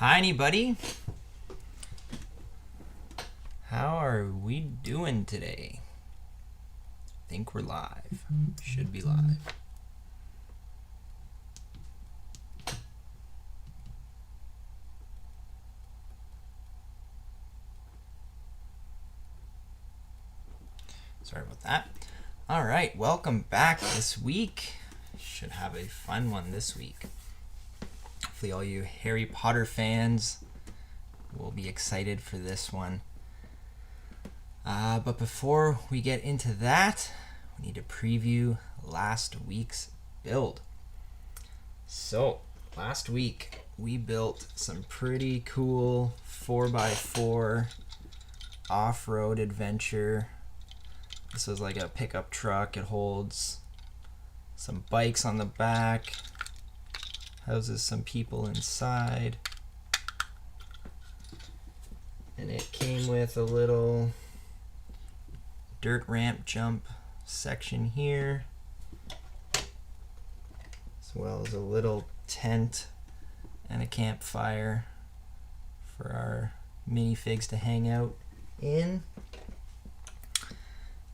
Hi, anybody. How are we doing today? I think we're live. Should be live. Sorry about that. All right, welcome back this week. Should have a fun one this week. Hopefully all you Harry Potter fans will be excited for this one. But before we get into that, we need to preview last week's build. So, last week we built some pretty cool 4x4 off-road adventure. This was like a pickup truck. It holds some bikes on the back, houses some people inside, and it came with a little dirt ramp jump section here, as well as a little tent and a campfire for our minifigs to hang out in.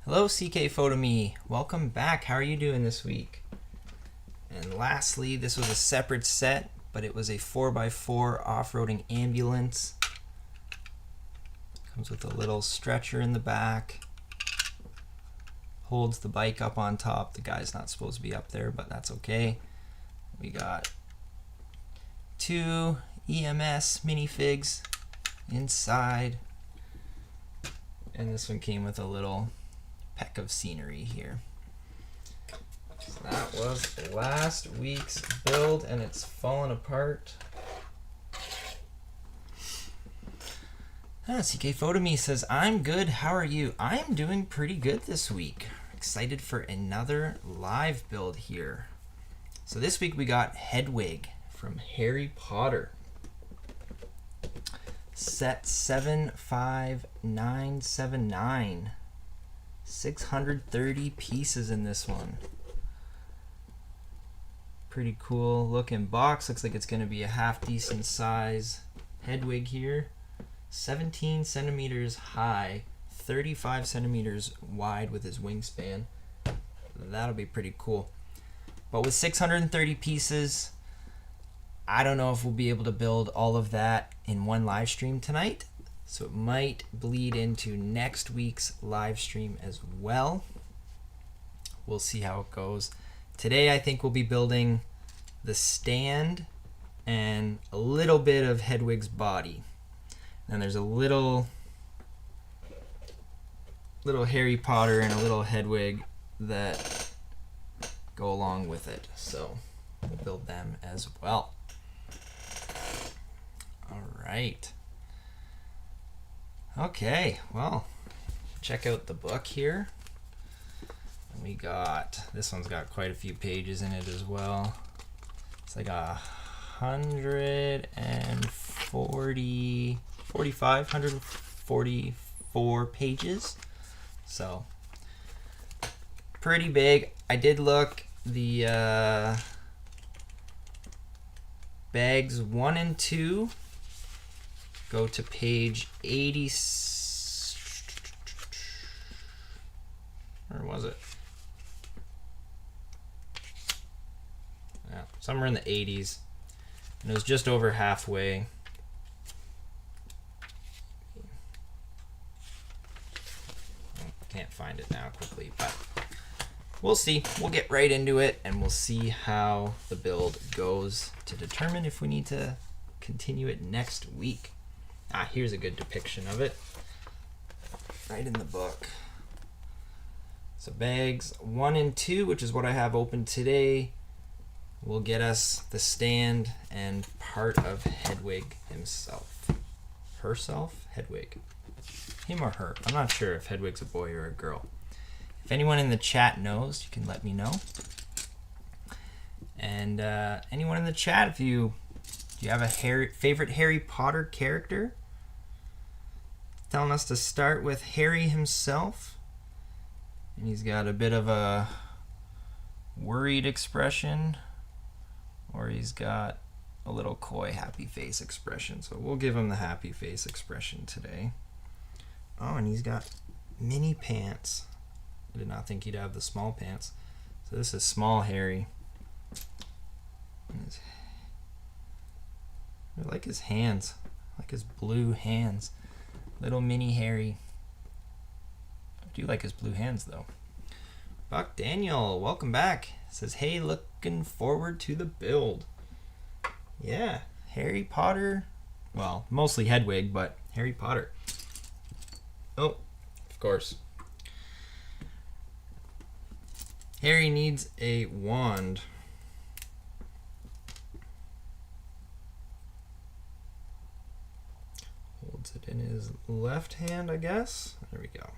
Hello, CK Photo Me. Welcome back. How are you doing this week? And lastly, this was a separate set, but it was a 4x4 off-roading ambulance. Comes with a little stretcher in the back. Holds the bike up on top. The guy's not supposed to be up there, but that's okay. We got 2 EMS minifigs inside. And this one came with a little peck of scenery here. So that was last week's build, and it's fallen apart. CK Photo Me says, I'm good, how are you? I'm doing pretty good this week. Excited for another live build here. So this week we got Hedwig from Harry Potter. Set 75979. 630 pieces in this one. Pretty cool looking box. Looks like it's going to be a half decent size Hedwig here. 17 centimeters high, 35 centimeters wide with his wingspan. That'll be pretty cool. But with 630 pieces, I don't know if we'll be able to build all of that in one live stream tonight. So it might bleed into next week's live stream as well. We'll see how it goes. Today I think we'll be building the stand and a little bit of Hedwig's body. And there's a little Harry Potter and a little Hedwig that go along with it. So we'll build them as well. All right. Okay, well, check out the book here. We got, this one's got quite a few pages in it as well. It's like 144 pages. So, pretty big. I did look, the bags 1 and 2 go to page 80, or was it? Yeah, somewhere in the 80s. And it was just over halfway. Can't find it now quickly, but we'll see. We'll get right into it, and we'll see how the build goes to determine if we need to continue it next week. Here's a good depiction of it. Right in the book. So bags 1 and 2, which is what I have open today, will get us the stand and part of Hedwig himself. Herself? Hedwig. Him or her? I'm not sure if Hedwig's a boy or a girl. If anyone in the chat knows, you can let me know. And anyone in the chat, do you have a favorite Harry Potter character? Telling us to start with Harry himself. And he's got a bit of a worried expression, or he's got a little coy happy face expression. So we'll give him the happy face expression today. Oh, and he's got mini pants. I did not think he'd have the small pants. So this is small Harry. I like his hands. I like his blue hands. Little mini Harry. I do like his blue hands though. Buck Daniel, welcome back. Says, hey, looking forward to the build. Yeah, Harry Potter. Well, mostly Hedwig, but Harry Potter. Oh, of course. Harry needs a wand. Holds it in his left hand, I guess. There we go.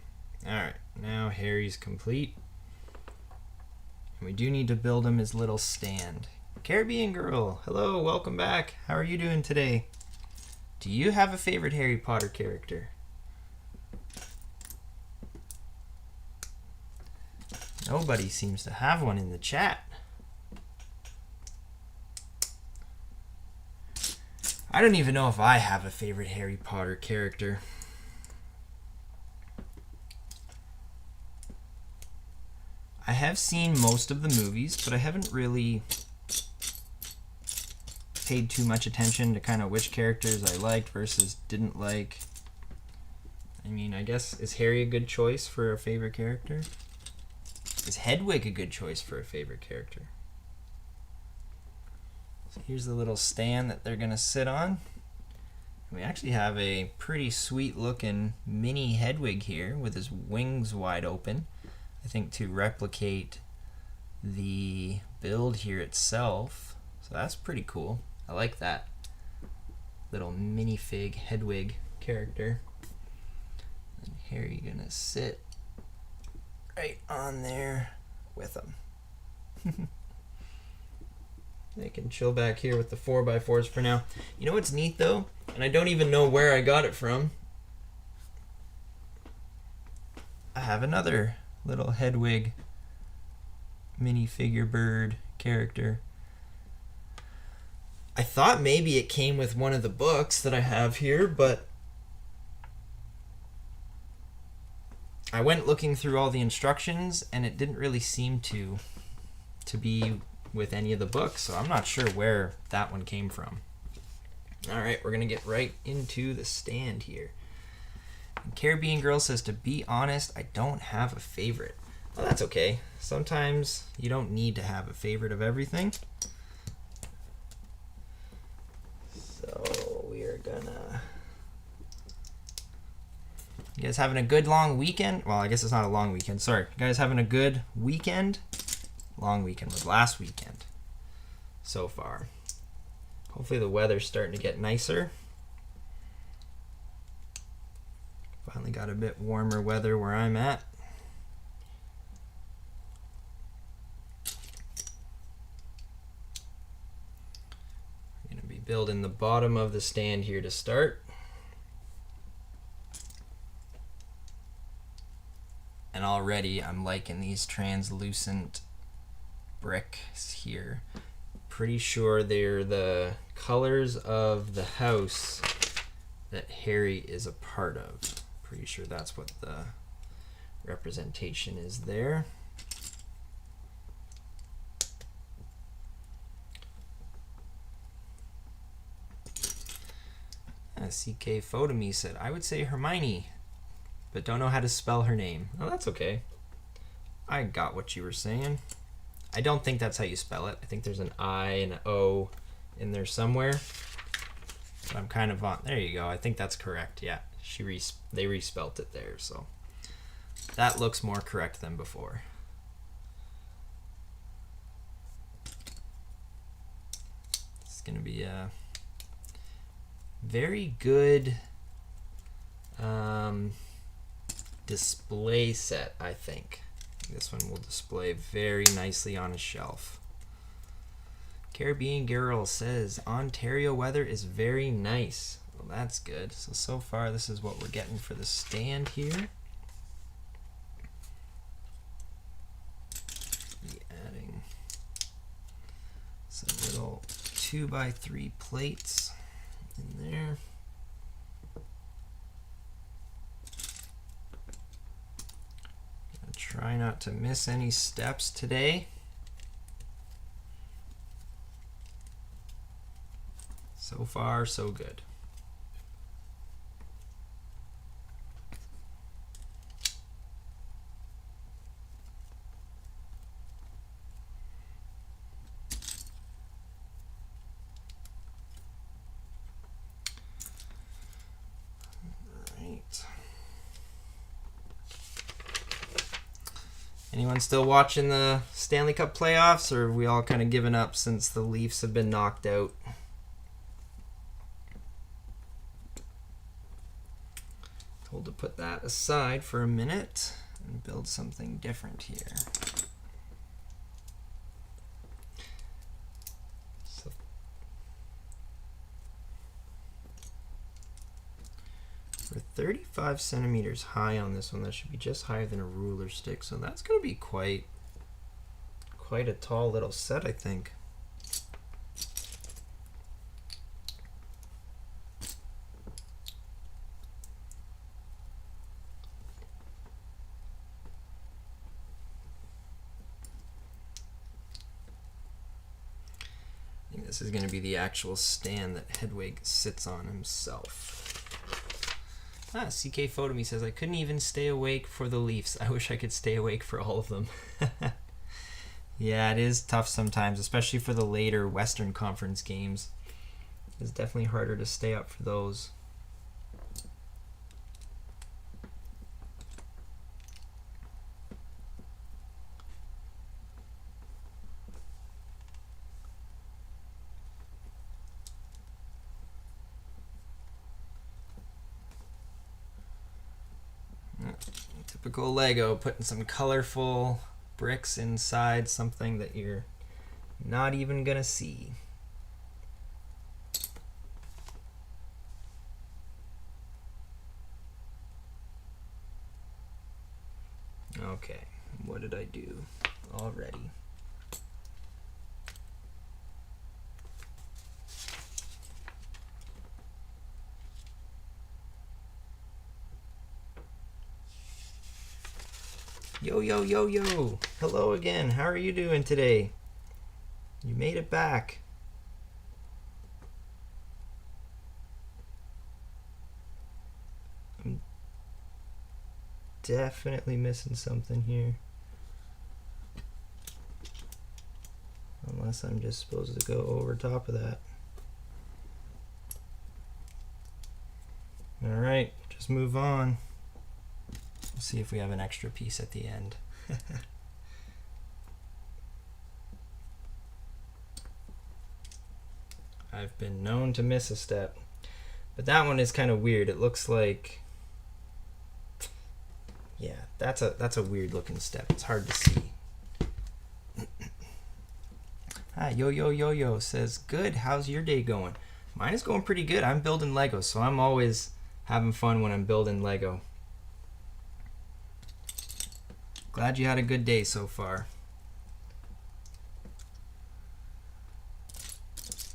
Alright, now Harry's complete. And we do need to build him his little stand. Caribbean Girl, hello, welcome back. How are you doing today? Do you have a favorite Harry Potter character? Nobody seems to have one in the chat. I don't even know if I have a favorite Harry Potter character. I have seen most of the movies, but I haven't really paid too much attention to kind of which characters I liked versus didn't like. I mean, I guess, is Harry a good choice for a favorite character? Is Hedwig a good choice for a favorite character? So here's the little stand that they're going to sit on. We actually have a pretty sweet looking mini Hedwig here with his wings wide open. I think to replicate the build here itself. So that's pretty cool. I like that little minifig Hedwig character. And Harry gonna sit right on there with him. They can chill back here with the 4x4s for now. You know what's neat though? And I don't even know where I got it from. I have another little Hedwig minifigure bird character. I thought maybe it came with one of the books that I have here, but I went looking through all the instructions and it didn't really seem to be with any of the books, so I'm not sure where that one came from. Alright, we're gonna get right into the stand here. And Caribbean Girl says, to be honest, I don't have a favorite. Well, that's okay. Sometimes you don't need to have a favorite of everything. So we are gonna... You guys having a good long weekend? Well, I guess it's not a long weekend. Sorry. You guys having a good weekend? Long weekend was last weekend so far. Hopefully the weather's starting to get nicer. Finally got a bit warmer weather where I'm at. I'm going to be building the bottom of the stand here to start. And already I'm liking these translucent bricks here. Pretty sure they're the colors of the house that Harry is a part of. Pretty sure that's what the representation is there. CK Photome said, I would say Hermione, but don't know how to spell her name. Oh, that's okay. I got what you were saying. I don't think that's how you spell it. I think there's an I and an O in there somewhere. But I'm kind of on... There you go. I think that's correct. Yeah, they respelt it there, so that looks more correct than before. It's going to be a very good display set, I think. This one will display very nicely on a shelf. Caribbean Girl says, Ontario weather is very nice. Well, that's good. So far, this is what we're getting for the stand here. Be adding some little 2x3 plates in there. Gonna try not to miss any steps today. So far, so good. Anyone still watching the Stanley Cup playoffs, or have we all kind of given up since the Leafs have been knocked out? Told to put that aside for a minute and build something different here. So we're 35 centimeters high on this one. That should be just higher than a ruler stick. So that's going to be quite a tall little set, I think. I think this is going to be the actual stand that Hedwig sits on himself. CK Photomy says, I couldn't even stay awake for the Leafs. I wish I could stay awake for all of them. Yeah, it is tough sometimes, especially for the later Western Conference games. It's definitely harder to stay up for those. Typical Lego, putting some colorful bricks inside something that you're not even gonna see. Okay, what did I do already? Yo, yo, yo, yo. Hello again. How are you doing today? You made it back. I'm definitely missing something here. Unless I'm just supposed to go over top of that. All right, just move on. We'll see if we have an extra piece at the end. I've been known to miss a step, but that one is kind of weird. It looks like, yeah, that's a weird looking step. It's hard to see. Hi, yo says, good, how's your day going? Mine is going pretty good. I'm building Lego, so I'm always having fun when I'm building Lego. Glad you had a good day so far.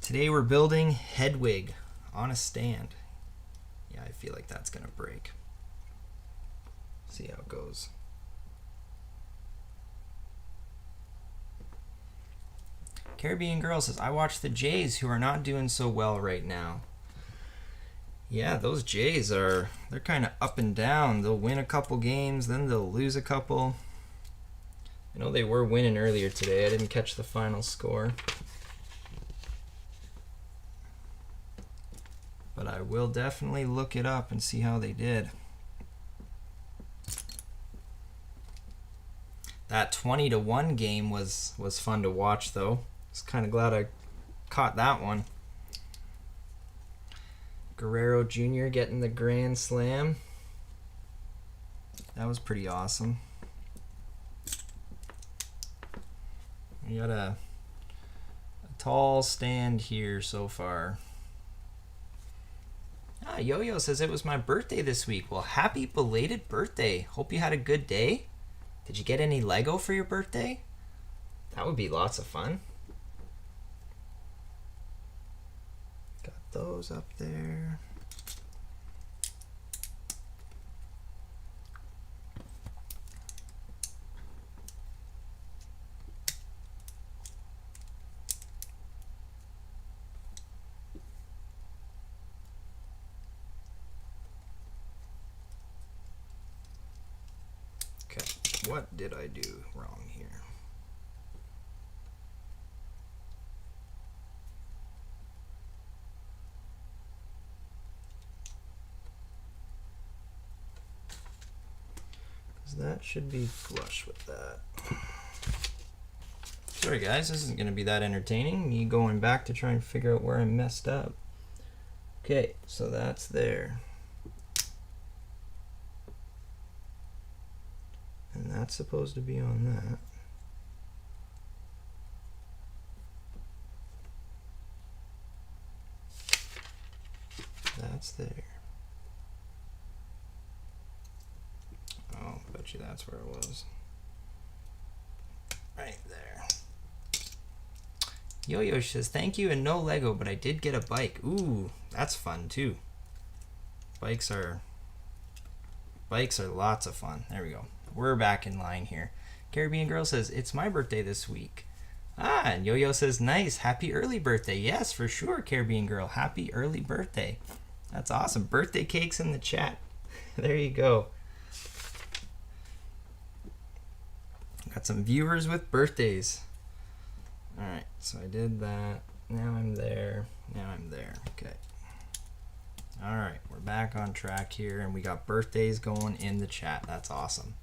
Today we're building Hedwig on a stand. Yeah, I feel like that's gonna break. See how it goes. Caribbean Girl says, I watch the Jays who are not doing so well right now. Yeah, those Jays they're kind of up and down. They'll win a couple games, then they'll lose a couple. I know they were winning earlier today. I didn't catch the final score. But I will definitely look it up and see how they did. That 20-1 game was fun to watch, though. I was kind of glad I caught that one. Guerrero Jr. getting the grand slam. That was pretty awesome. We got a tall stand here so far. Yo-Yo says it was my birthday this week. Well, happy belated birthday. Hope you had a good day. Did you get any Lego for your birthday? That would be lots of fun. those up there. Okay, what did I do wrong here? That should be flush with that. Sorry guys, this isn't going to be that entertaining. Me going back to try and figure out where I messed up. Okay, so that's there. And that's supposed to be on that. That's there. Oh, bet you that's where it was. Right there. Yo-Yo says, thank you and no Lego, but I did get a bike. Ooh, that's fun too. Bikes are lots of fun. There we go. We're back in line here. Caribbean Girl says, it's my birthday this week. Ah, and Yo-Yo says, nice. Happy early birthday. Yes, for sure, Caribbean Girl. Happy early birthday. That's awesome. Birthday cakes in the chat. There you go. Got some viewers with birthdays. Alright, so I did that. Now I'm there. Now I'm there. Okay. Alright, we're back on track here, and we got birthdays going in the chat. That's awesome.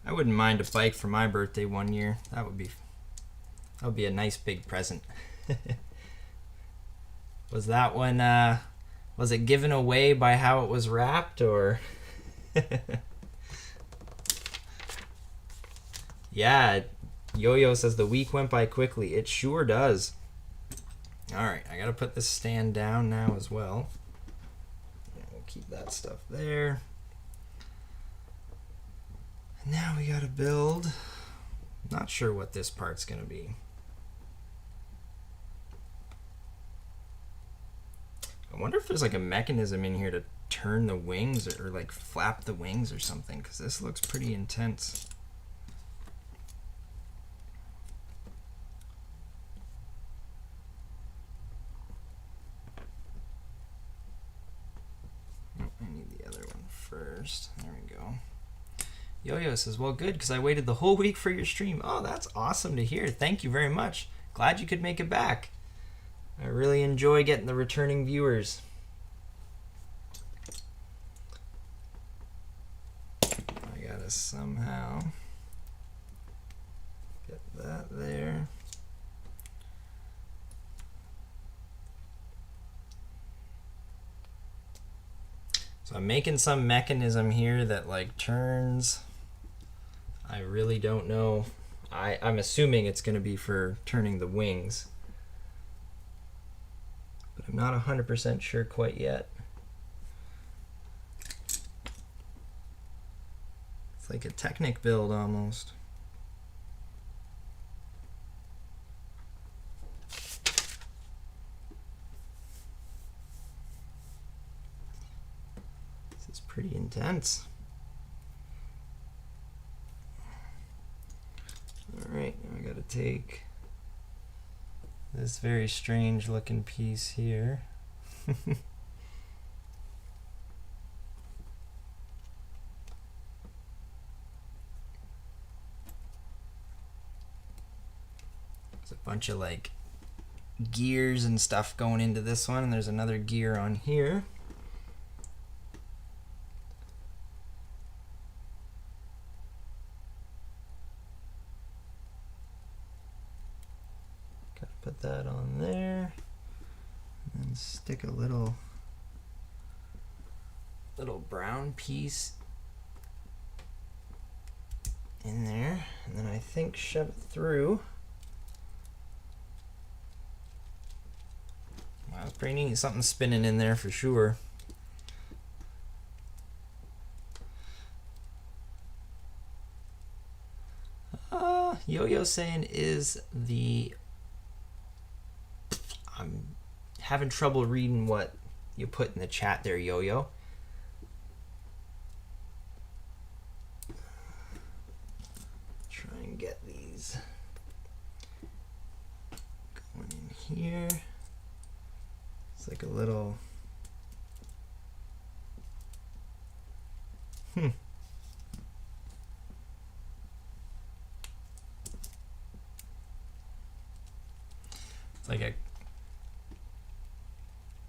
I wouldn't mind a bike for my birthday one year. That would be a nice big present. Was that one, was it given away by how it was wrapped, or? Yeah, Yo-Yo says the week went by quickly. It sure does. Alright, I gotta put this stand down now as well. We'll keep that stuff there. And now we gotta build. Not sure what this part's gonna be. I wonder if there's like a mechanism in here to turn the wings or like flap the wings or something, because this looks pretty intense. Oh, I need the other one first. There we go. Yo-Yo says, well, good, because I waited the whole week for your stream. Oh, that's awesome to hear. Thank you very much. Glad you could make it back. I really enjoy getting the returning viewers. I gotta somehow get that there. So I'm making some mechanism here that like turns. I really don't know. I'm assuming it's going to be for turning the wings. But I'm not 100% sure quite yet. It's like a Technic build almost. This is pretty intense. Alright, now I gotta take this very strange looking piece here. There's a bunch of like gears and stuff going into this one, and there's another gear on here. Put that on there, and then stick a little brown piece in there, and then I think shove it through. Wow, that's pretty neat. Something spinning in there for sure. Yo-Yo saying is the... I'm having trouble reading what you put in the chat there, Yo-Yo. Try and get these going in here. It's like a little...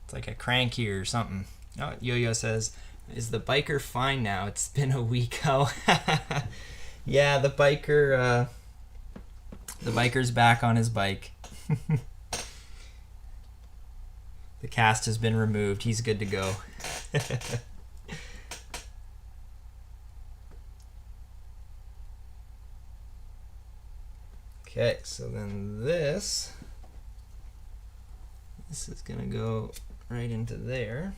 It's like a cranky or something. Oh, Yo-Yo says, "Is the biker fine now? It's been a week." Oh, yeah, the biker's back on his bike. The cast has been removed. He's good to go. Okay, so then this is gonna go right into there.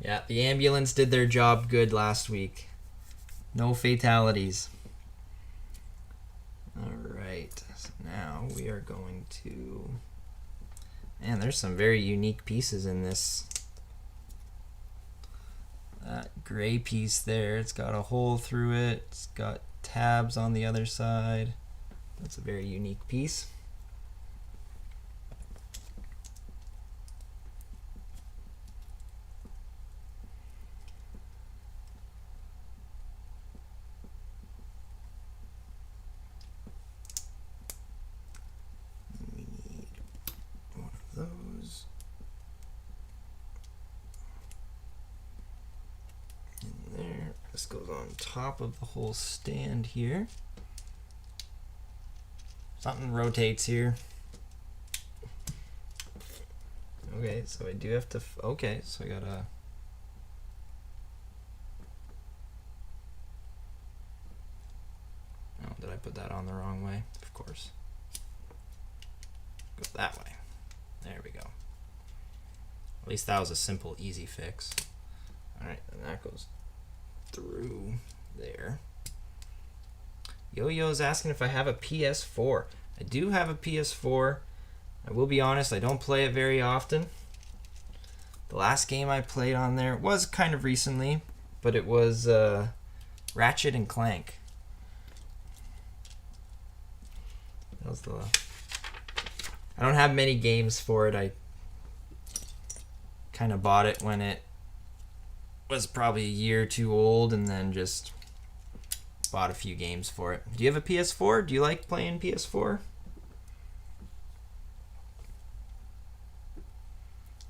Yeah, the ambulance did their job good last week. No fatalities. Alright, so now we are going to... Man, there's some very unique pieces in this. That gray piece there, it's got a hole through it. It's got tabs on the other side. That's a very unique piece. We need one of those. In there. This goes on top of the whole stand here. Something rotates here. Okay, so I do have to... Okay, so I gotta... Oh, did I put that on the wrong way? Of course. Go that way. There we go. At least that was a simple, easy fix. Alright, and that goes through there. Yo-Yo's asking if I have a PS4. I do have a PS4. I will be honest, I don't play it very often. The last game I played on there was kind of recently, but it was Ratchet and Clank. That was the... I don't have many games for it. I kind of bought it when it was probably a year or two old, and then just bought a few games for it. Do you have a PS4? Do you like playing PS4?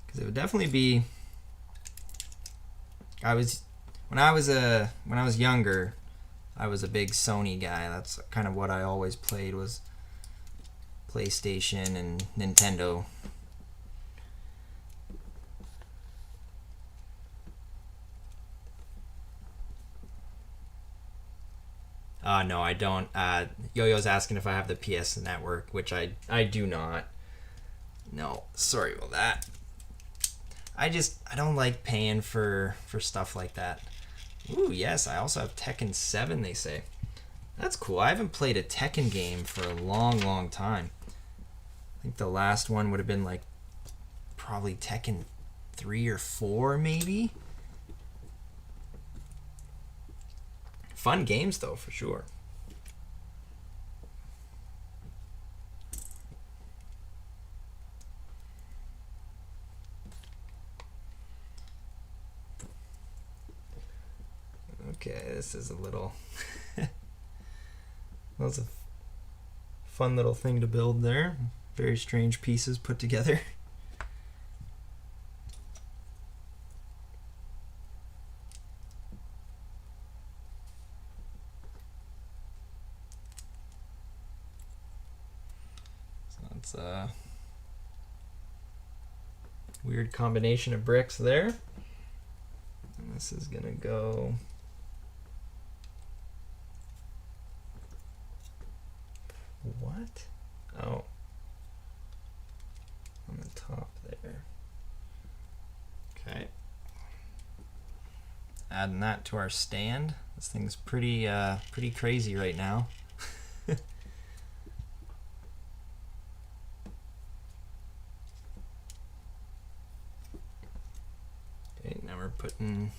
Because it would definitely be... When I was younger, I was a big Sony guy. That's kind of what I always played, was PlayStation and Nintendo. No, I don't. Yo-Yo's asking if I have the PS Network, which I do not. No, sorry about that. I don't like paying for stuff like that. Ooh, yes, I also have Tekken 7, they say. That's cool. I haven't played a Tekken game for a long, long time. I think the last one would have been like probably Tekken 3 or 4, maybe. Fun games, though, for sure. Okay, this is a little... That's a fun little thing to build there. Very strange pieces put together. It's a weird combination of bricks there. And this is gonna go... What? Oh. On the top there. Okay. Adding that to our stand. This thing's pretty crazy right now. Okay, now we're putting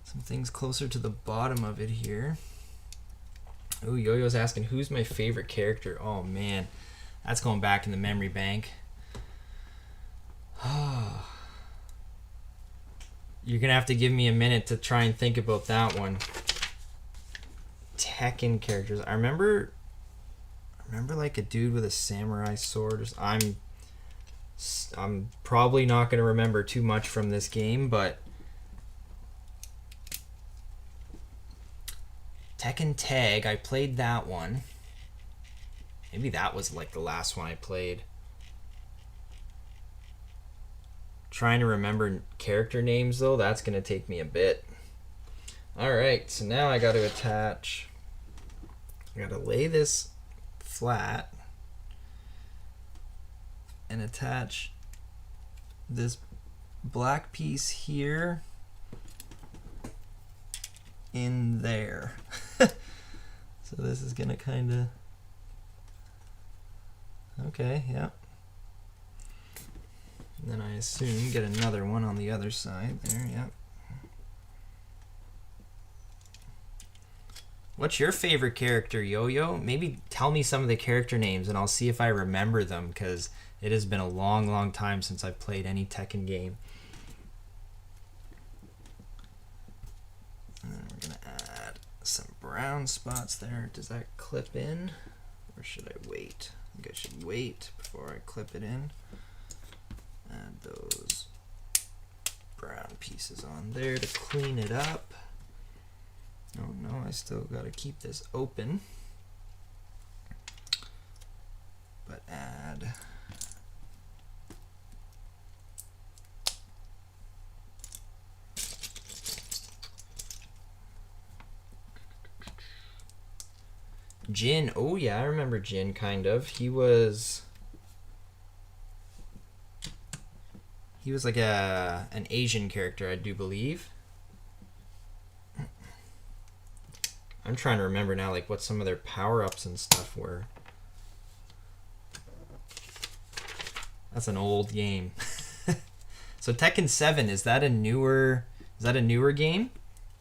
some things closer to the bottom of it here. Oh, Yo-Yo's asking, who's my favorite character? Oh man, that's going back in the memory bank. You're gonna have to give me a minute to try and think about that one. Tekken characters. I remember like a dude with a samurai sword. I'm probably not gonna remember too much from this game, but Tekken Tag, I played that one. Maybe that was like the last one I played. Trying to remember character names though, that's gonna take me a bit. Alright, so now I gotta attach, I gotta lay this flat and attach this black piece here in there. So this is gonna kinda, okay, yeah. And then I assume get another one on the other side there, yep. What's your favorite character, Yo-Yo? Maybe tell me some of the character names and I'll see if I remember them, because it has been a long time since I've played any Tekken game. And then we're gonna add some brown spots there. Does that clip in? Or should I wait? I think I should wait before I clip it in. Add those brown pieces on there to clean it up. Oh no, I still gotta keep this open. But add Jin. Oh yeah, I remember Jin kind of. He was like an Asian character, I do believe. I'm trying to remember now, like what some of their power-ups and stuff were. That's an old game. So Tekken 7, is that a newer game?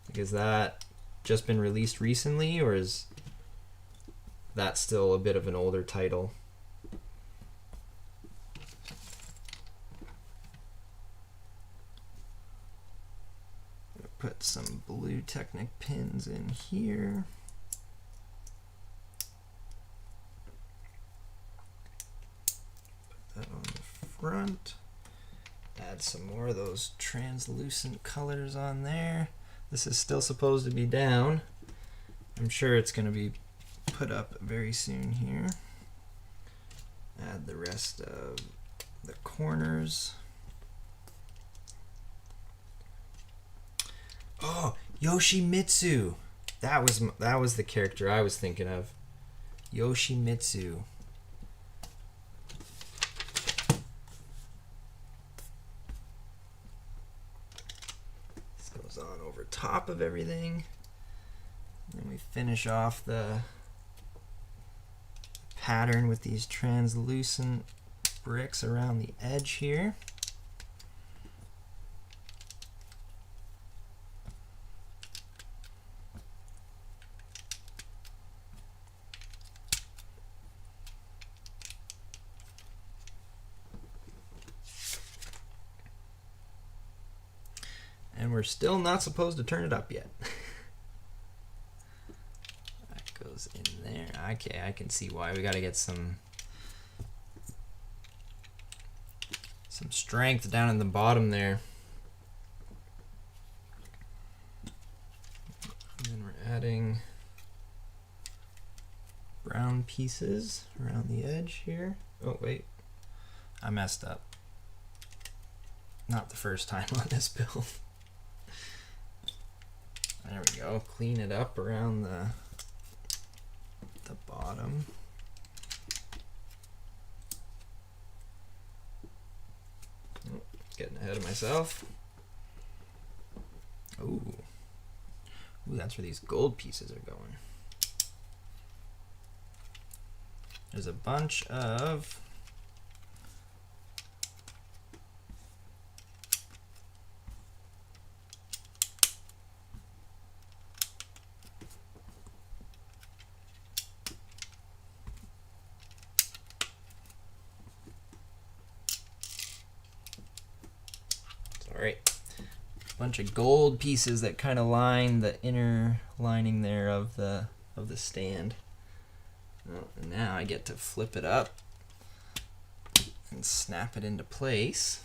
Like, is that just been released recently, or is that still a bit of an older title? Put some blue Technic pins in here. Put that on the front. Add some more of those translucent colors on there. This is still supposed to be down. I'm sure it's going to be put up very soon here. Add the rest of the corners. Oh, Yoshimitsu. That was the character I was thinking of. Yoshimitsu. This goes on over top of everything. And we finish off the pattern with these translucent bricks around the edge here. And we're still not supposed to turn it up yet. That goes in there. Okay, I can see why. We got to get some strength down in the bottom there. And then we're adding brown pieces around the edge here. Oh, wait. I messed up. Not the first time on this build. There we go. Clean it up around the bottom. Oh, getting ahead of myself. Ooh. Ooh, that's where these gold pieces are going. There's a bunch of gold pieces that kind of line the inner lining there of the stand. Oh, and now I get to flip it up and snap it into place.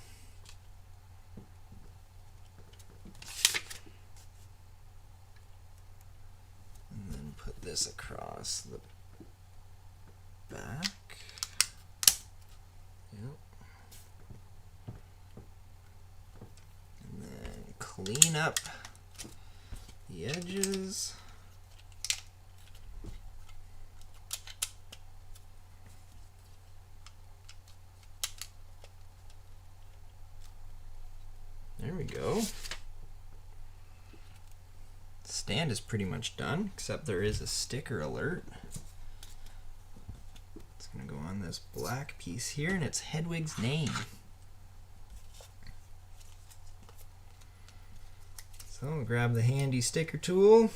And then put this across the back. Yep. And then clean up the edges. There we go. Stand is pretty much done, except there is a sticker alert. It's going to go on this black piece here, and it's Hedwig's name. So I'll grab the handy sticker tool.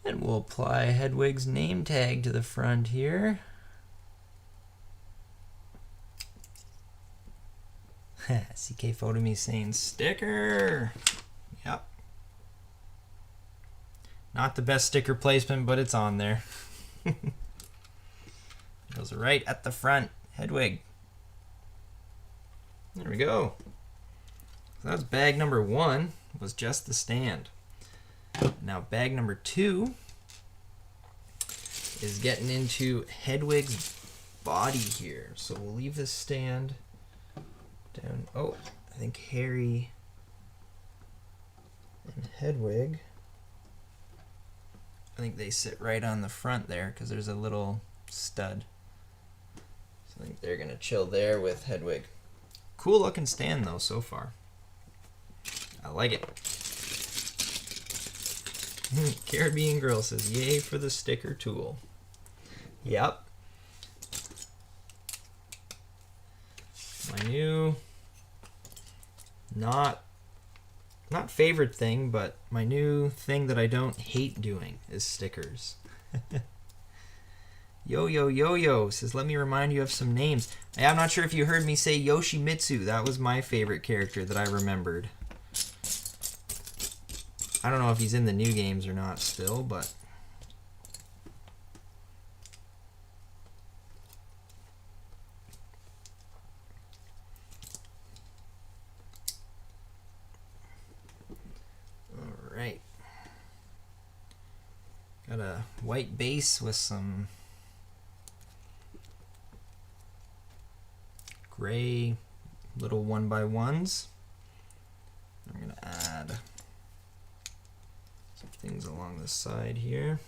And we'll apply Hedwig's name tag to the front here. CK photo me saying sticker. Yep. Not the best sticker placement, but it's on there. Goes right at the front. Hedwig. There we go. So that's bag number 1, was just the stand. Now bag number 2 is getting into Hedwig's body here. So we'll leave this stand down. Oh, I think Harry and Hedwig, I think they sit right on the front there because there's a little stud. So I think they're going to chill there with Hedwig. Cool looking stand though so far. I like it. Caribbean Girl says, yay for the sticker tool. Yep. My new, not favorite thing, but my new thing that I don't hate doing is stickers. Yo says, let me remind you of some names. I'm not sure if you heard me say Yoshimitsu. That was my favorite character that I remembered. I don't know if he's in the new games or not still, but all right. Got a white base with some gray little 1x1s. I'm gonna add some things along the side here.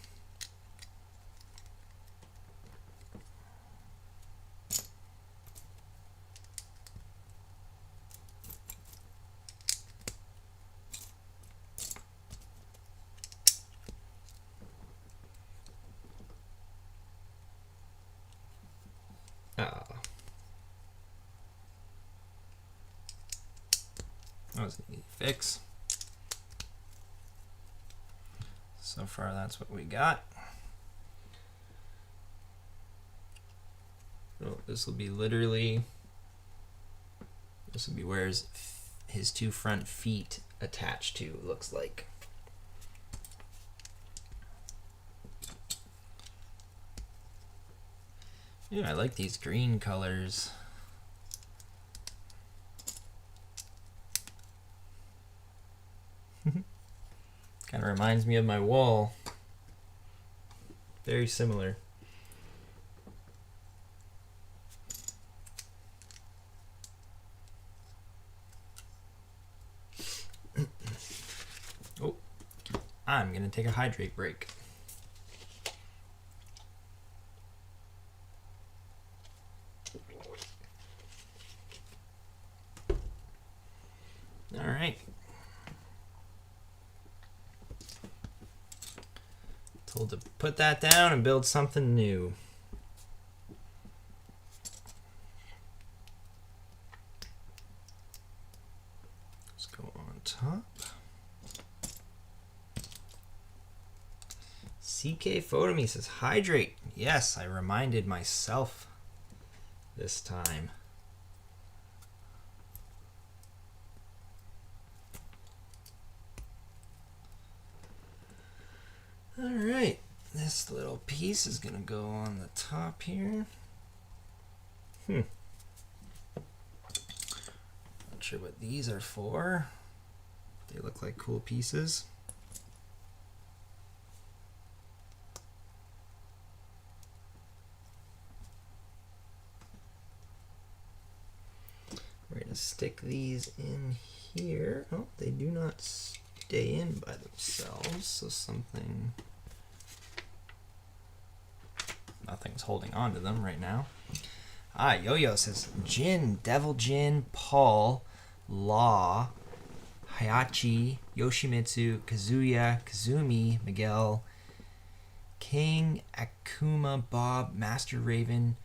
That was an easy fix. So far, that's what we got. Oh, this will be literally, this will be where his 2 front feet attached to, it looks like. Yeah, I like these green colors. Kind of reminds me of my wall. Very similar. Oh, I'm gonna take a hydrate break. right. Told to put that down and build something new. Let's go on top. CK Photomy says hydrate. Yes, I reminded myself this time. All right, this little piece is gonna go on the top here. Not sure what these are for. They look like cool pieces. We're gonna stick these in here. Oh, they do not stay in by themselves, so nothing's holding on to them right now. Yo-Yo says Jin, Devil Jin, Paul, Law, Hayachi, Yoshimitsu, Kazuya, Kazumi, Miguel, King, Akuma, Bob, Master Raven,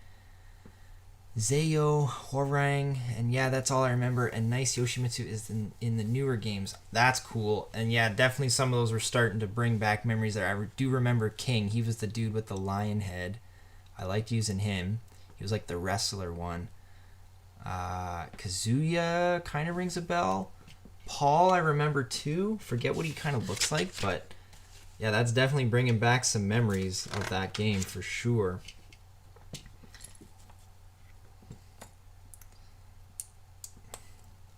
Zayo, Hwarang, and yeah, that's all I remember. And nice, Yoshimitsu is in the newer games. That's cool. And yeah, definitely some of those were starting to bring back memories there. I do remember King. He was the dude with the lion head. I liked using him. He was like the wrestler one. Kazuya kind of rings a bell. Paul, I remember too. Forget what he kind of looks like, but yeah, that's definitely bringing back some memories of that game for sure.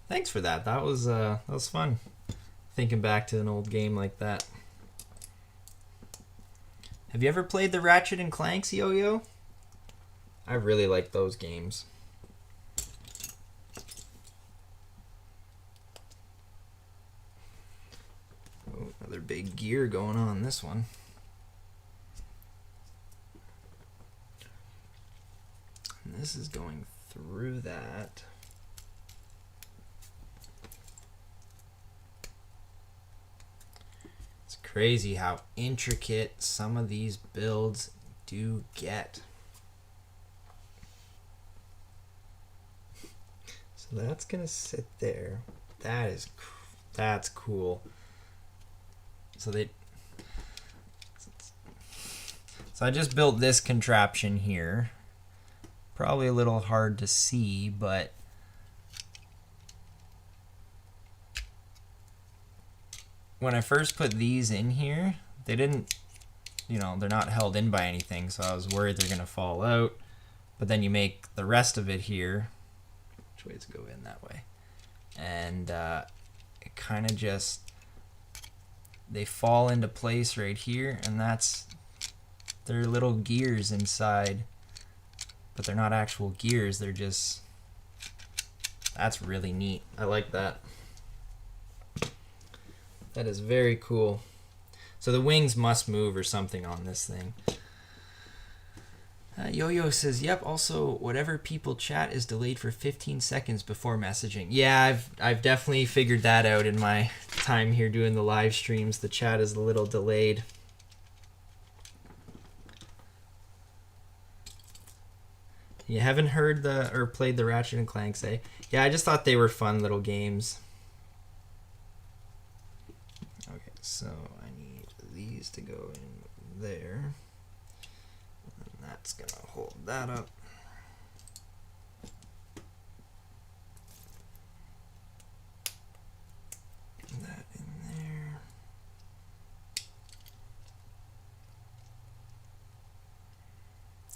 Thanks for that. That was fun. Thinking back to an old game like that. Have you ever played the Ratchet and Clanks, Yo-Yo? I really like those games. Oh, another big gear going on this one. And this is going through that. Crazy how intricate some of these builds do get. So that's gonna sit there. That's cool. So I just built this contraption here. Probably a little hard to see, but when I first put these in here, they didn't, they're not held in by anything, so I was worried they're gonna fall out. But then you make the rest of it here. Which way to go in that way? And it kind of just, they fall into place right here, and they're little gears inside, but they're not actual gears, they're just, that's really neat. I like that. That is very cool. So the wings must move or something on this thing. Yo-Yo says, yep, also whatever people chat is delayed for 15 seconds before messaging. Yeah, I've definitely figured that out in my time here doing the live streams. The chat is a little delayed. You haven't heard or played the Ratchet and Clanks, eh? Yeah, I just thought they were fun little games. Okay, so I need these to go in there. And that's gonna hold that up. That in there.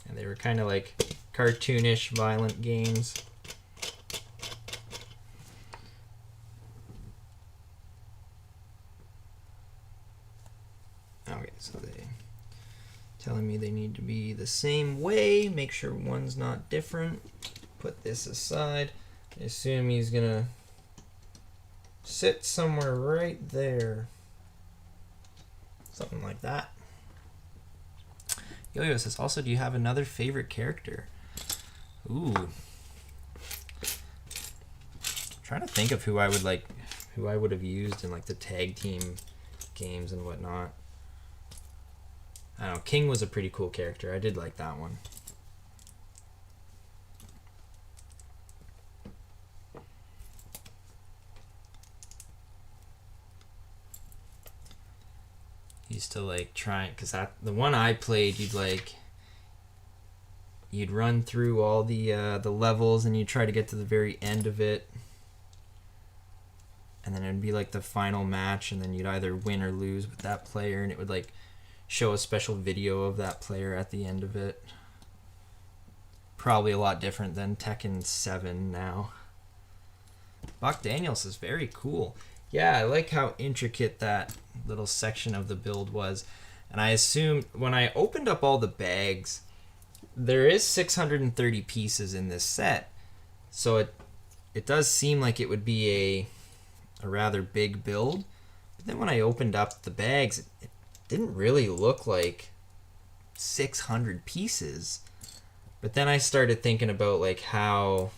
And they were kind of like cartoonish, violent games. Okay, so they telling me they need to be the same way. Make sure one's not different. Put this aside. I assume he's gonna sit somewhere right there. Something like that. Yo-Yo says, also, do you have another favorite character? Ooh. I'm trying to think of who who I would have used in like the tag team games and whatnot. I don't know, King was a pretty cool character. I did like that one. Used to like try, because the one I played, you'd run through all the levels and you'd try to get to the very end of it, and then it'd be like the final match, and then you'd either win or lose with that player, and it would like show a special video of that player at the end of it. Probably a lot different than Tekken 7 now. Buck Daniels is very cool. Yeah, I like how intricate that little section of the build was. And I assumed when I opened up all the bags, there is 630 pieces in this set. So it does seem like it would be a rather big build. But then when I opened up the bags, it didn't really look like 600 pieces. But then I started thinking about like how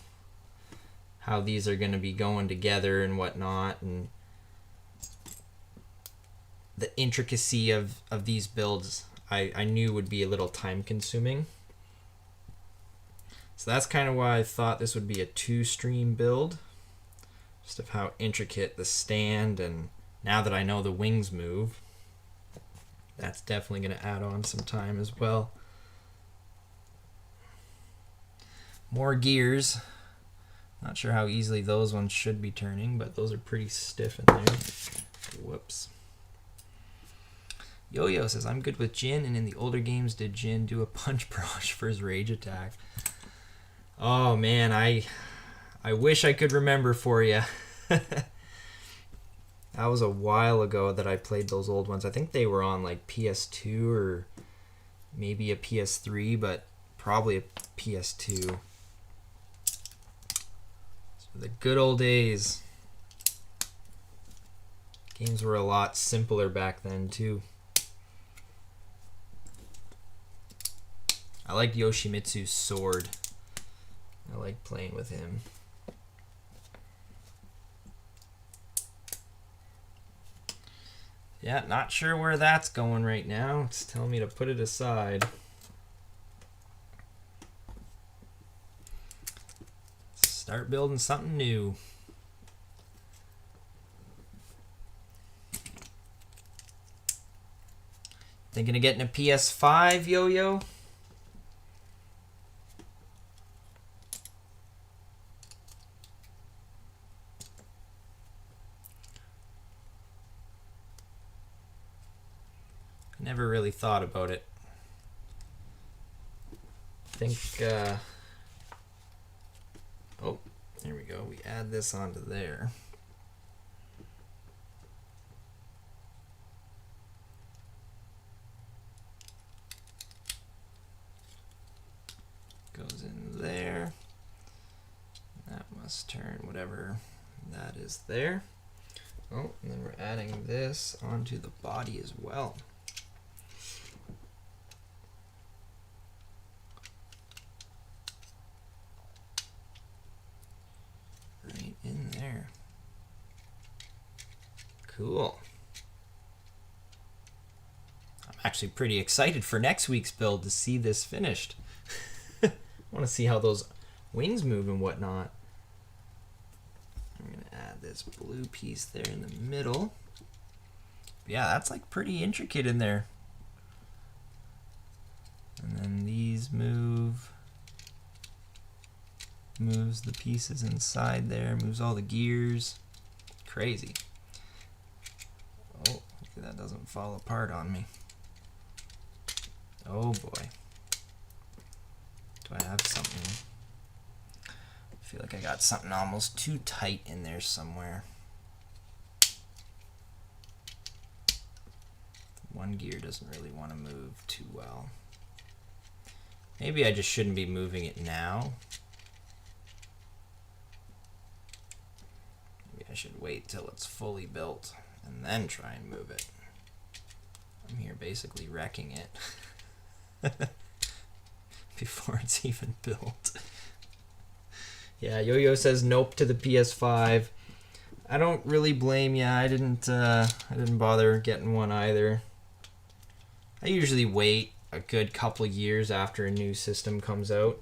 these are going to be going together and whatnot, and the intricacy of these builds I knew would be a little time consuming. So that's kind of why I thought this would be a 2-stream build, just of how intricate the stand, and now that I know the wings move, that's definitely going to add on some time as well. More gears. Not sure how easily those ones should be turning, but those are pretty stiff in there. Whoops. Yo-Yo says, I'm good with Jin, and in the older games, did Jin do a punch barrage for his rage attack? Oh man, I wish I could remember for you. That was a while ago that I played those old ones. I think they were on like PS2 or maybe a PS3, but probably a PS2. The good old days. Games were a lot simpler back then too. I like Yoshimitsu's sword. I like playing with him. Yeah, not sure where that's going right now. It's telling me to put it aside. Start building something new. Thinking of getting a PS5, Yo-Yo? Never really thought about it. I think, oh, there we go. We add this onto there. Goes in there. That must turn whatever that is there. Oh, and then we're adding this onto the body as well. Right in there. Cool. I'm actually pretty excited for next week's build to see this finished. I want to see how those wings move and whatnot. I'm going to add this blue piece there in the middle. Yeah, that's like pretty intricate in there. And then these moves the pieces inside there, moves all the gears. Crazy. Oh, hopefully that doesn't fall apart on me. Oh boy. Do I have something? I feel like I got something almost too tight in there somewhere. One gear doesn't really want to move too well. Maybe I just shouldn't be moving it now. Maybe I should wait till it's fully built and then try and move it. I'm here basically wrecking it before it's even built. Yeah, Yo-Yo says nope to the PS5. I don't really blame you. I didn't bother getting one either. I usually wait a good couple years after a new system comes out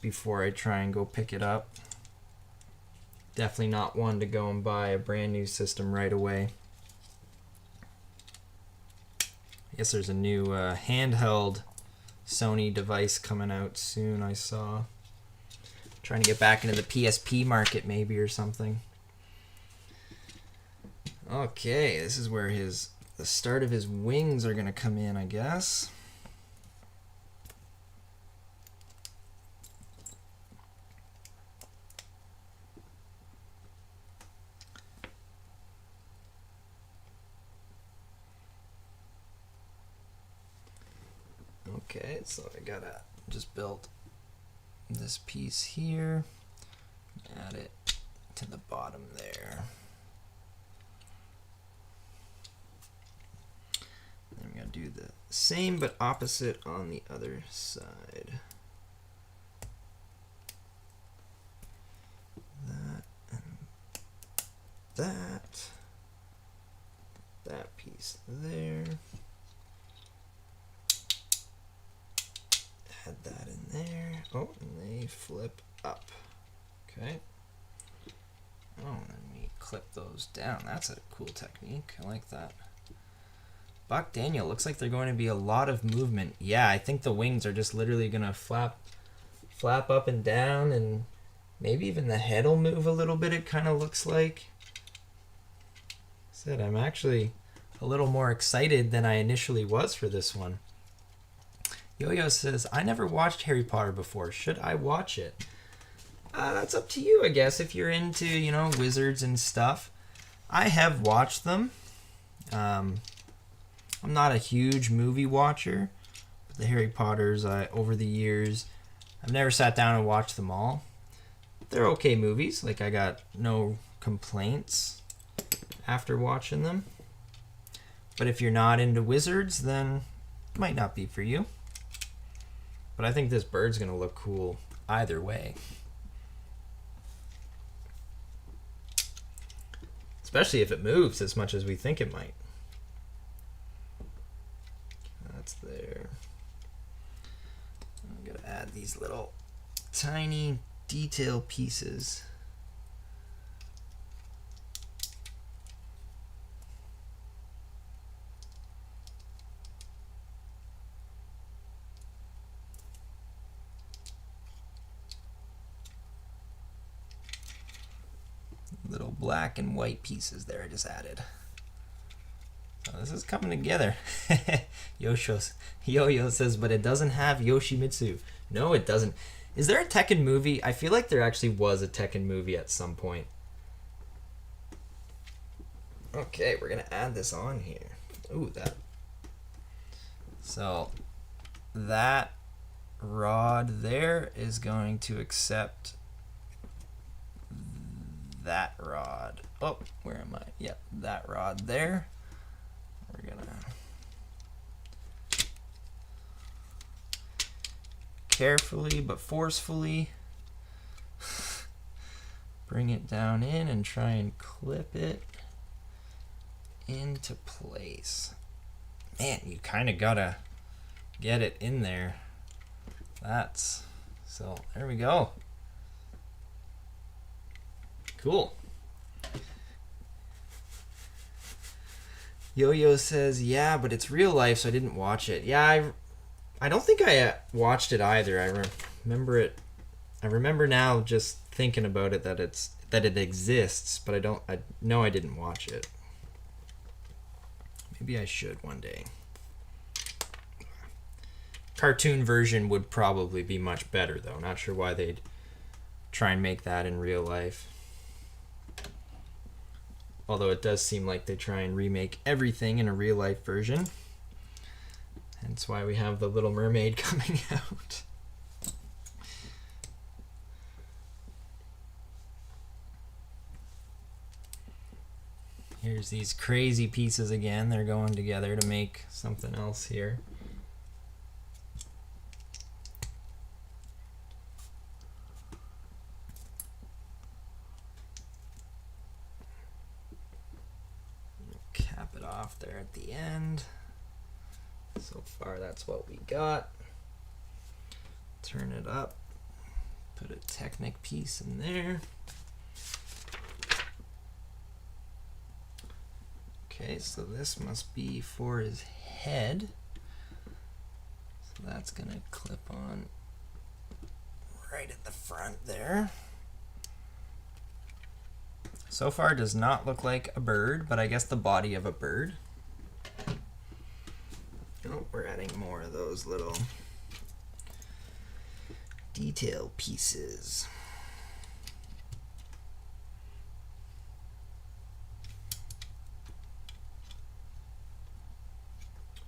before I try and go pick it up. Definitely not one to go and buy a brand new system right away. I guess there's a new handheld Sony device coming out soon, I saw. Trying to get back into the PSP market maybe or something. Okay, this is where the start of his wings are going to come in, I guess. Okay, so I gotta just build this piece here, add it to the bottom there. Then we're gonna do the same but opposite on the other side. That and that. That piece there. Add that in there. Oh, and they flip up. Okay. Oh, and then we clip those down. That's a cool technique. I like that. Buck Daniel, looks like they're going to be a lot of movement. Yeah, I think the wings are just literally going to flap up and down, and maybe even the head will move a little bit, it kind of looks like. Said I'm actually a little more excited than I initially was for this one. Yo-Yo says, I never watched Harry Potter before. Should I watch it? That's up to you, I guess, if you're into, wizards and stuff. I have watched them. I'm not a huge movie watcher, but the Harry Potters, over the years, I've never sat down and watched them all. They're okay movies. Like, I got no complaints after watching them. But if you're not into wizards, then it might not be for you. But I think this bird's going to look cool either way. Especially if it moves as much as we think it might. That's there. I'm going to add these little tiny detail pieces. Little black and white pieces there I just added. So this is coming together. Yo-Yo says, but it doesn't have Yoshimitsu. No, it doesn't. Is there a Tekken movie? I feel like there actually was a Tekken movie at some point. Okay, we're going to add this on here. Ooh, that. So that rod there is going to accept that rod. Oh, where am I? Yep, that rod there. We're gonna carefully but forcefully bring it down in and try and clip it into place. Man, you kind of gotta get it in there. So there we go. Cool. Yo-Yo says, yeah, but it's real life, so I didn't watch it. Yeah, I don't think I watched it either. I remember it. I remember now just thinking about it that it exists, but I know I didn't watch it. Maybe I should one day. Cartoon version would probably be much better, though. Not sure why they'd try and make that in real life. Although it does seem like they try and remake everything in a real life version. Hence why we have the Little Mermaid coming out. Here's these crazy pieces again. They're going together to make something else here. off there at the end. So far that's what we got. Turn it up, put a Technic piece in there. Okay, so this must be for his head. So that's gonna clip on right at the front there. So far does not look like a bird, but I guess the body of a bird. Oh, we're adding more of those little detail pieces.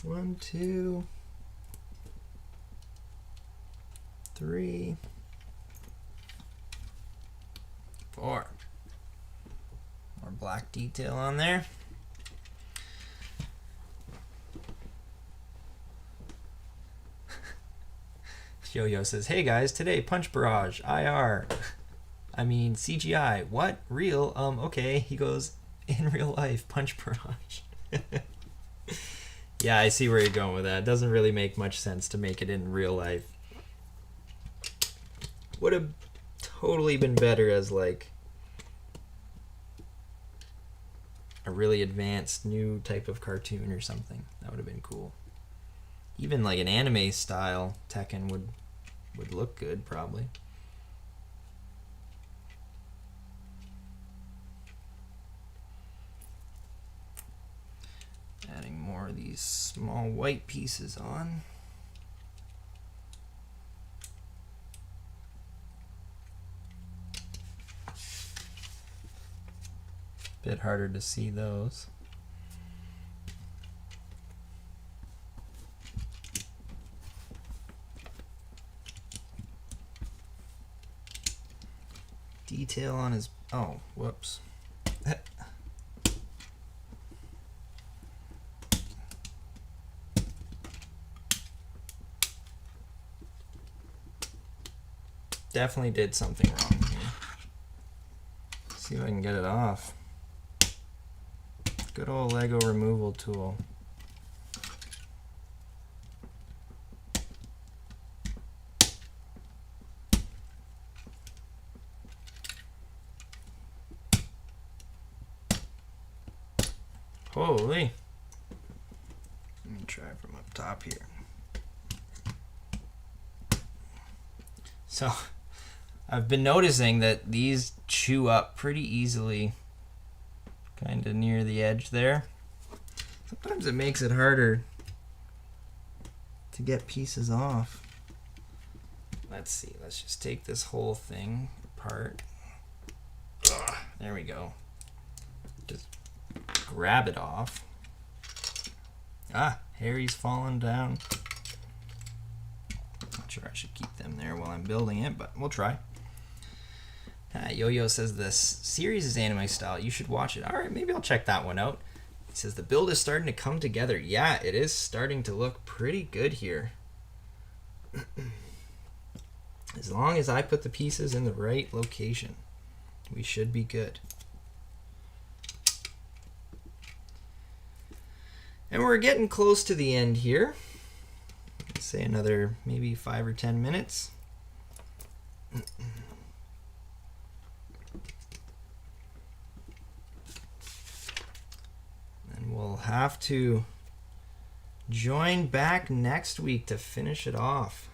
One, two, three, four. More black detail on there. Yo-Yo says, hey guys, today Punch Barrage, IR. I mean CGI. What? Real? Okay. He goes, in real life, Punch Barrage. Yeah, I see where you're going with that. It doesn't really make much sense to make it in real life. Would have totally been better as like a really advanced new type of cartoon or something. That would have been cool. Even like an anime style Tekken would look good probably. Adding more of these small white pieces on. Bit harder to see those. Detail on his, oh, whoops. Definitely did something wrong here. Let's see if I can get it off. Good old Lego removal tool. Holy. Let me try from up top here. So, I've been noticing that these chew up pretty easily, kind of near the edge there. Sometimes it makes it harder to get pieces off. Let's see, let's just take this whole thing apart. Ugh, there we go. Just grab it off. Ah, Harry's fallen down. Not sure I should keep them there while I'm building it, but we'll try. Yo-Yo says this series is anime style. You should watch it. All right, maybe I'll check that one out. He says the build is starting to come together. Yeah, it is starting to look pretty good here. As long as I put the pieces in the right location, we should be good. And we're getting close to the end here. Let's say another maybe 5 or 10 minutes. And we'll have to join back next week to finish it off.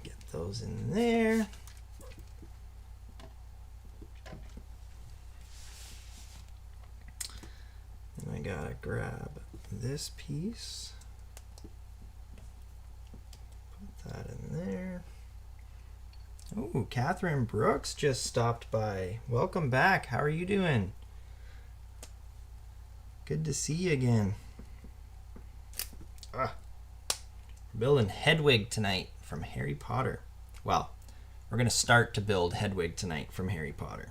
Get those in there. And I gotta grab this piece. Put that in there. Oh, Catherine Brooks just stopped by. Welcome back. How are you doing? Good to see you again. We're building Hedwig tonight from Harry Potter. Well, we're going to start to build Hedwig tonight from Harry Potter.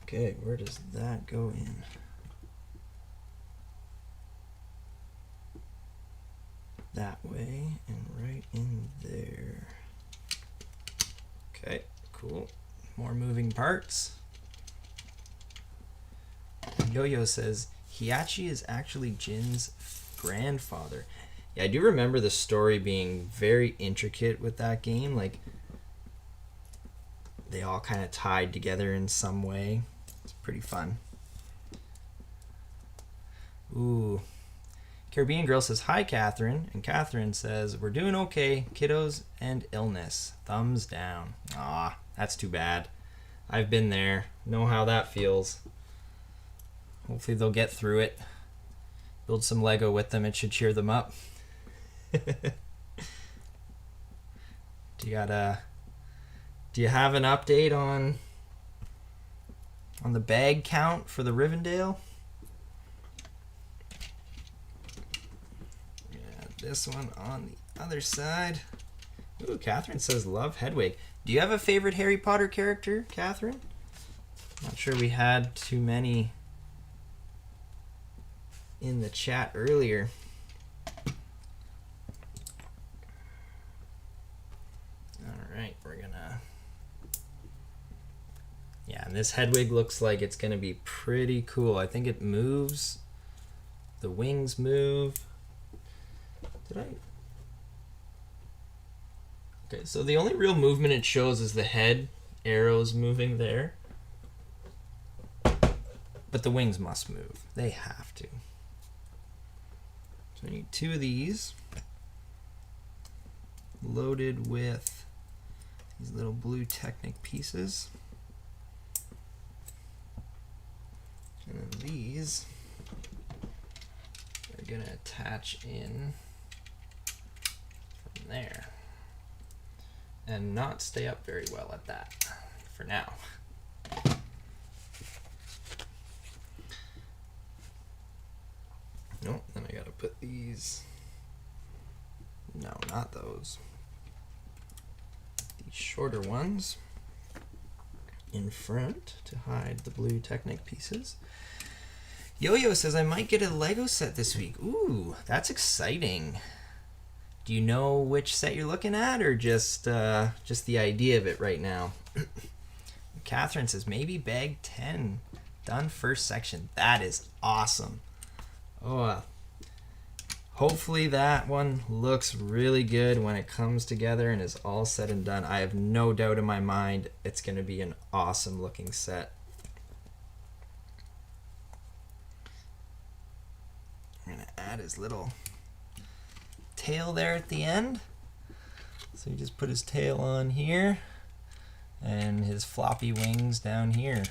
Okay, where does that go in? That way and right in there. Okay, cool. More moving parts. Yo-Yo says, Hiachi is actually Jin's grandfather. Yeah, I do remember the story being very intricate with that game. Like, they all kind of tied together in some way. It's pretty fun. Ooh. Caribbean Girl says, hi, Catherine. And Catherine says, we're doing okay. Kiddos and illness. Thumbs down. Ah, that's too bad. I've been there. Know how that feels. Hopefully they'll get through it. Build some Lego with them. It should cheer them up. Do you have an update on the bag count for the Rivendell? This one on the other side. Ooh, Catherine says love Hedwig. Do you have a favorite Harry Potter character, Catherine? Not sure we had too many in the chat earlier. Alright, we're gonna... Yeah, and this Hedwig looks like it's gonna be pretty cool. I think it moves. The wings move. Did I? Okay, so the only real movement it shows is the head arrows moving there. But the wings must move. They have to. So I need 2 of these. Loaded with these little blue Technic pieces. And then these are going to attach in from there. And not stay up very well at that for now. Nope, then I gotta put these, no, not those, these shorter ones in front to hide the blue Technic pieces. Yo-Yo says I might get a Lego set this week. Ooh, that's exciting. Do you know which set you're looking at, or just the idea of it right now? Catherine says maybe bag 10. Done first section. That is awesome. Oh, hopefully that one looks really good when it comes together and is all said and done. I have no doubt in my mind it's going to be an awesome looking set. I'm going to add his little tail there at the end. So you just put his tail on here and his floppy wings down here.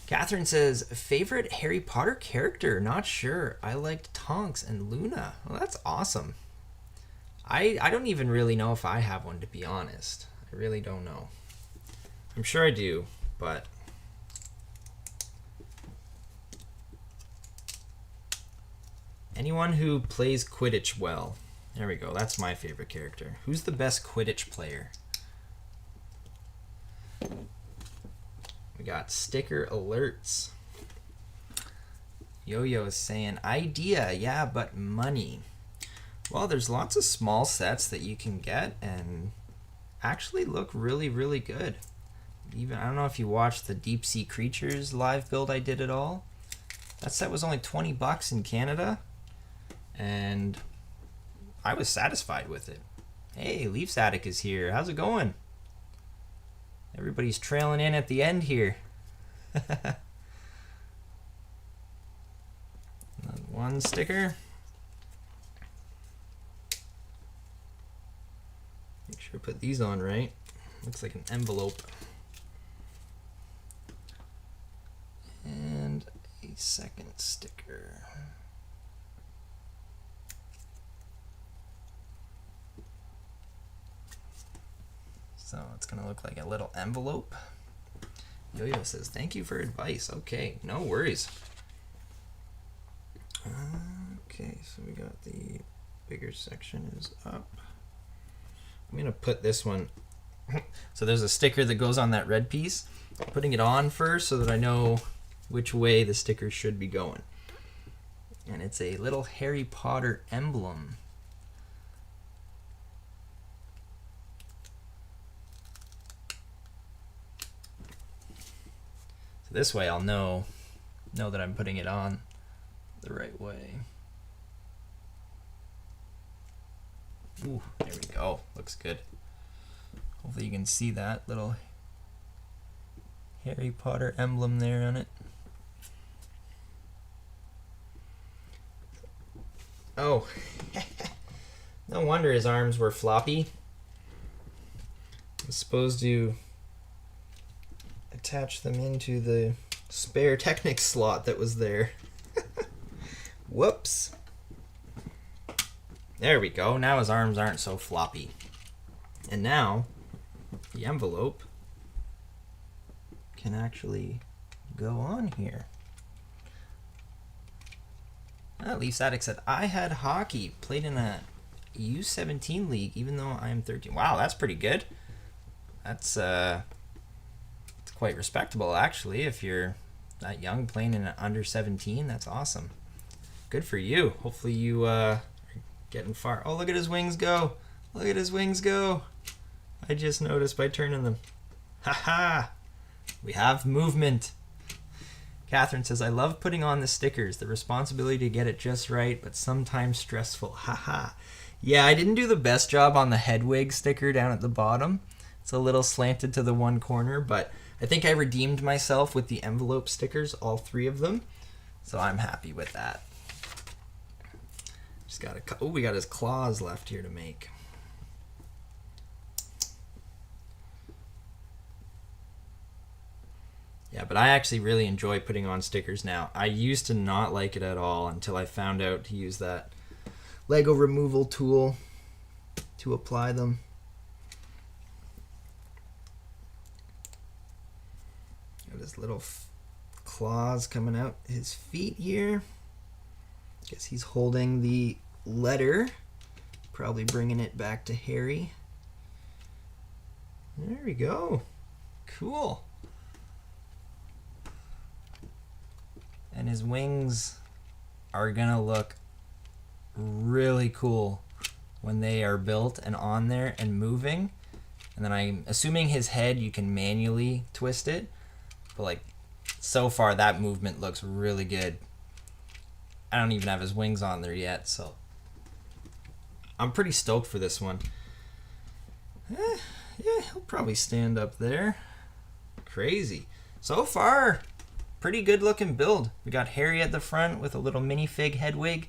Catherine says, favorite Harry Potter character? Not sure. I liked Tonks and Luna. Well, that's awesome. I don't even really know if I have one, to be honest. I really don't know. I'm sure I do, but... anyone who plays Quidditch well. There we go. That's my favorite character. Who's the best Quidditch player? We got sticker alerts. Yo-Yo is saying, idea, yeah, but money. Well, there's lots of small sets that you can get and actually look really, really good. Even, I don't know if you watched the Deep Sea Creatures live build I did at all. That set was only 20 bucks in Canada, and I was satisfied with it. Hey, Leafs Attic is here. How's it going? Everybody's trailing in at the end here. One sticker. Make sure to put these on right. Looks like an envelope. And a second sticker. So it's going to look like a little envelope. Yo-Yo says, thank you for advice. Okay, no worries. Okay, so we got the bigger section is up. I'm going to put this one. So there's a sticker that goes on that red piece. Putting it on first so that I know which way the sticker should be going. And it's a little Harry Potter emblem. So this way I'll know that I'm putting it on the right way. Ooh, there we go. Looks good. Hopefully you can see that little Harry Potter emblem there on it. Oh, no wonder his arms were floppy. I was supposed to attach them into the spare Technic slot that was there. Whoops. There we go. Now his arms aren't so floppy. And now the envelope can actually go on here. At least that said I had hockey, played in a U17 league, even though I'm 13. Wow, that's pretty good. That's it's quite respectable, actually. If you're that young playing in an under 17, that's awesome. Good for you. Hopefully you are getting far. Oh, look at his wings go. Look at his wings go. I just noticed by turning them. Haha. We have movement. Catherine says, I love putting on the stickers. The responsibility to get it just right, but sometimes stressful. Haha. Yeah, I didn't do the best job on the Hedwig sticker down at the bottom. It's a little slanted to the one corner, but I think I redeemed myself with the envelope stickers, all 3 of them. So I'm happy with that. Just got we got his claws left here to make. Yeah, but I actually really enjoy putting on stickers now. I used to not like it at all until I found out to use that Lego removal tool to apply them. Got his little claws coming out his feet here. Guess he's holding the letter, probably bringing it back to Harry. There we go. Cool. And his wings are gonna look really cool when they are built and on there and moving. And then I'm assuming his head you can manually twist it, but like so far that movement looks really good. I don't even have his wings on there yet, so I'm pretty stoked for this one. Yeah, he'll probably stand up there. Crazy. So far, pretty good looking build. We got Harry at the front with a little minifig Hedwig,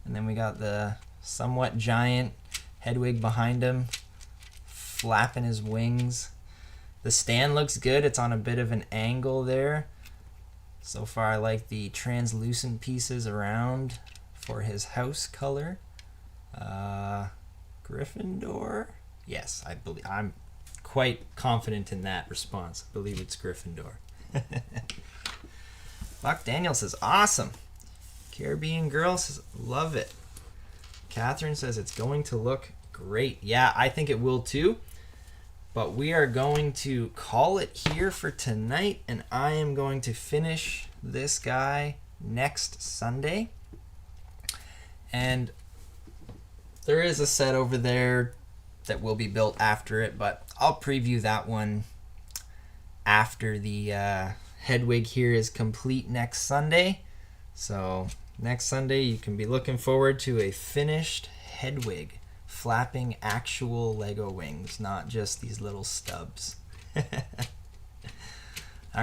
and then we got the somewhat giant Hedwig behind him, flapping his wings. The stand looks good. It's on a bit of an angle there. So far, I like the translucent pieces around for his house color. Gryffindor? Yes, I'm quite confident in that response. I believe it's Gryffindor. Buck Daniel says, awesome. Caribbean Girl says, love it. Catherine says, it's going to look great. Yeah, I think it will too. But we are going to call it here for tonight, and I am going to finish this guy next Sunday. And there is a set over there that will be built after it, but I'll preview that one after the Hedwig here is complete next Sunday. So next Sunday you can be looking forward to a finished Hedwig flapping actual Lego wings, not just these little stubs. All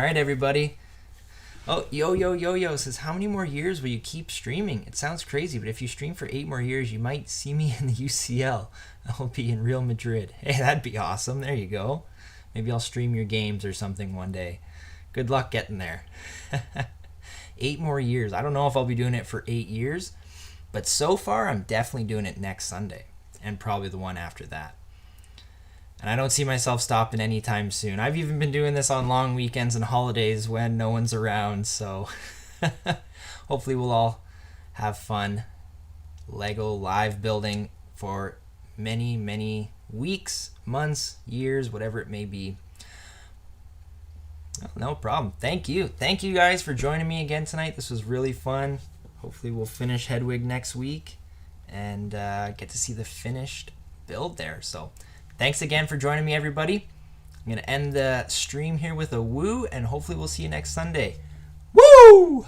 right, everybody. Oh, Yo says, how many more years will you keep streaming? It sounds crazy, but if you stream for 8 more years, you might see me in the UCL. I'll be in Real Madrid. Hey, that'd be awesome. There you go. Maybe I'll stream your games or something one day. Good luck getting there. 8 more years. I don't know if I'll be doing it for 8 years, but so far I'm definitely doing it next Sunday and probably the one after that. And I don't see myself stopping anytime soon. I've even been doing this on long weekends and holidays when no one's around, so hopefully we'll all have fun Lego live building for many, many weeks, months, years, whatever it may be. Oh, no problem. Thank you. Thank you guys for joining me again tonight. This was really fun. Hopefully we'll finish Hedwig next week and get to see the finished build there. So thanks again for joining me, everybody. I'm going to end the stream here with a woo, and hopefully we'll see you next Sunday. Woo!